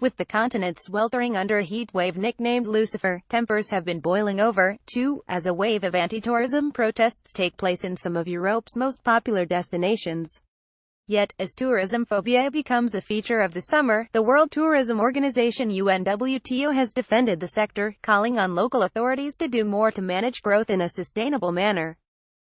With the continent sweltering under a heat wave nicknamed Lucifer, tempers have been boiling over, too, as a wave of anti-tourism protests take place in some of Europe's most popular destinations. Yet, as tourism phobia becomes a feature of the summer, the World Tourism Organization UNWTO has defended the sector, calling on local authorities to do more to manage growth in a sustainable manner.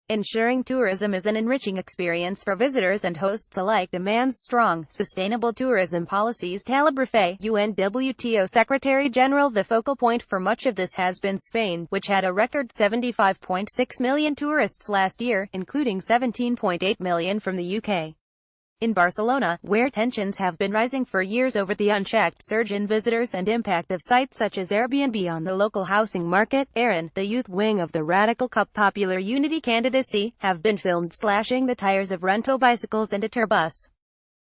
Ensuring tourism is an enriching experience for visitors and hosts alike demands strong, sustainable tourism policies. Taleb Rifai, UNWTO Secretary-General. The focal point for much of this has been Spain, which had a record 75.6 million tourists last year, including 17.8 million from the UK. In Barcelona, where tensions have been rising for years over the unchecked surge in visitors and impact of sites such as Airbnb on the local housing market, Aaron, the youth wing of the Radical Cup Popular Unity candidacy, have been filmed slashing the tires of rental bicycles and a tourbus.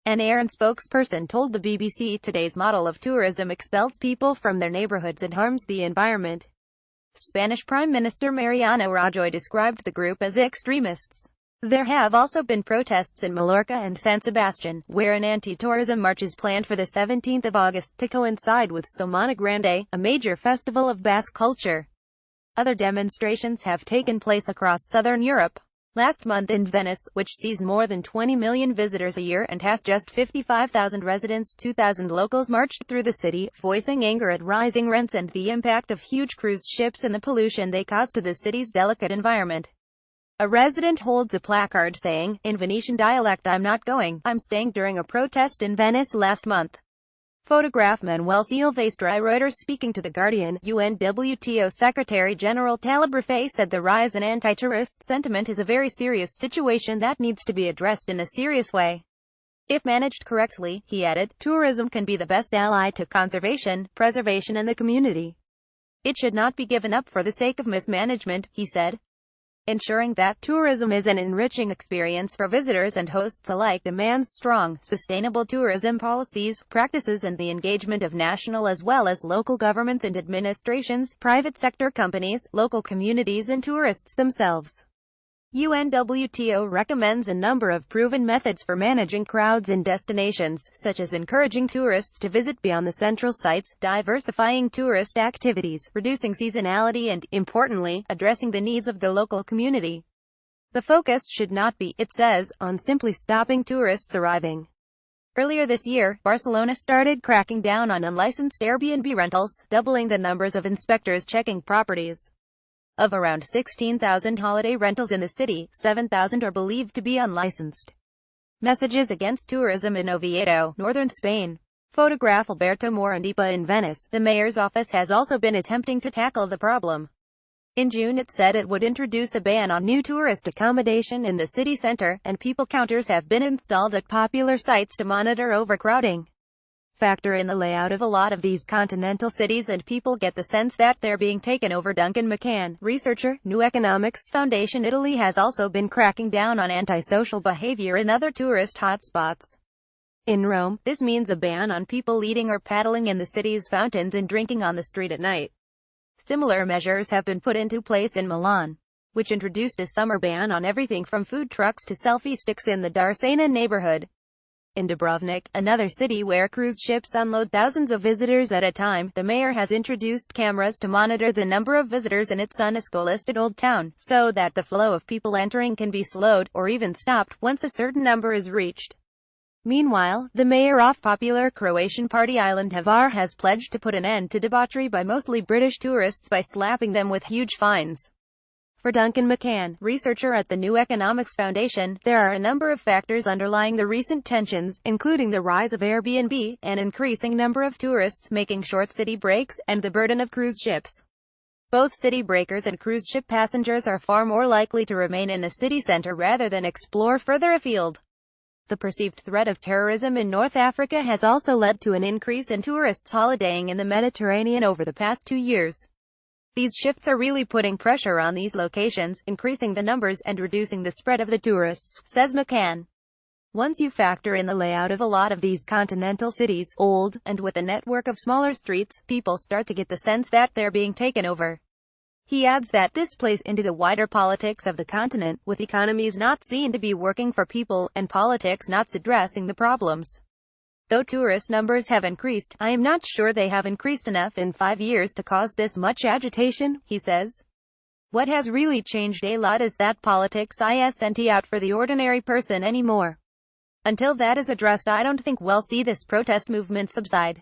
An Aaron spokesperson told the BBC today's model of tourism expels people from their neighborhoods and harms the environment. Spanish Prime Minister Mariano Rajoy described the group as extremists. There have also been protests in Mallorca and San Sebastian, where an anti-tourism march is planned for the 17th of August, to coincide with Semana Grande, a major festival of Basque culture. Other demonstrations have taken place across southern Europe. Last month in Venice, which sees more than 20 million visitors a year and has just 55,000 residents, 2,000 locals marched through the city, voicing anger at rising rents and the impact of huge cruise ships and the pollution they cause to the city's delicate environment. A resident holds a placard saying, in Venetian dialect, "I'm not going, I'm staying," during a protest in Venice last month. Photograph Manuel Silvestre. Reuters. Speaking to The Guardian, UNWTO Secretary-General Taleb Rifai said the rise in anti-tourist sentiment is a very serious situation that needs to be addressed in a serious way. If managed correctly, he added, tourism can be the best ally to conservation, preservation and the community. It should not be given up for the sake of mismanagement, he said. Ensuring that tourism is an enriching experience for visitors and hosts alike demands strong, sustainable tourism policies, practices and the engagement of national as well as local governments and administrations, private sector companies, local communities and tourists themselves. UNWTO recommends a number of proven methods for managing crowds in destinations, such as encouraging tourists to visit beyond the central sites, diversifying tourist activities, reducing seasonality and, importantly, addressing the needs of the local community. The focus should not be, it says, on simply stopping tourists arriving. Earlier this year, Barcelona started cracking down on unlicensed Airbnb rentals, doubling the numbers of inspectors checking properties. Of around 16,000 holiday rentals in the city, 7,000 are believed to be unlicensed. Messages against tourism in Oviedo, northern Spain. Photograph Alberto Morandipa. In Venice, the mayor's office has also been attempting to tackle the problem. In June it said it would introduce a ban on new tourist accommodation in the city center, and people counters have been installed at popular sites to monitor overcrowding. Factor in the layout of a lot of these continental cities and people get the sense that they're being taken over. Duncan McCann, researcher, New Economics Foundation. Italy has also been cracking down on antisocial behavior in other tourist hotspots. In Rome, this means a ban on people eating or paddling in the city's fountains and drinking on the street at night. Similar measures have been put into place in Milan, which introduced a summer ban on everything from food trucks to selfie sticks in the Darsena neighborhood. In Dubrovnik, another city where cruise ships unload thousands of visitors at a time, the mayor has introduced cameras to monitor the number of visitors in its UNESCO-listed Old Town, so that the flow of people entering can be slowed, or even stopped, once a certain number is reached. Meanwhile, the mayor of popular Croatian party island Hvar has pledged to put an end to debauchery by mostly British tourists by slapping them with huge fines. For Duncan McCann, researcher at the New Economics Foundation, there are a number of factors underlying the recent tensions, including the rise of Airbnb, an increasing number of tourists making short city breaks, and the burden of cruise ships. Both city breakers and cruise ship passengers are far more likely to remain in a city center rather than explore further afield. The perceived threat of terrorism in North Africa has also led to an increase in tourists holidaying in the Mediterranean over the past 2 years. These shifts are really putting pressure on these locations, increasing the numbers and reducing the spread of the tourists, says McCann. Once you factor in the layout of a lot of these continental cities, old, and with a network of smaller streets, people start to get the sense that they're being taken over. He adds that this plays into the wider politics of the continent, with economies not seen to be working for people, and politics not addressing the problems. Though tourist numbers have increased, I am not sure they have increased enough in 5 years to cause this much agitation, he says. What has really changed a lot is that politics isn't out for the ordinary person anymore. Until that is addressed, I don't think we'll see this protest movement subside.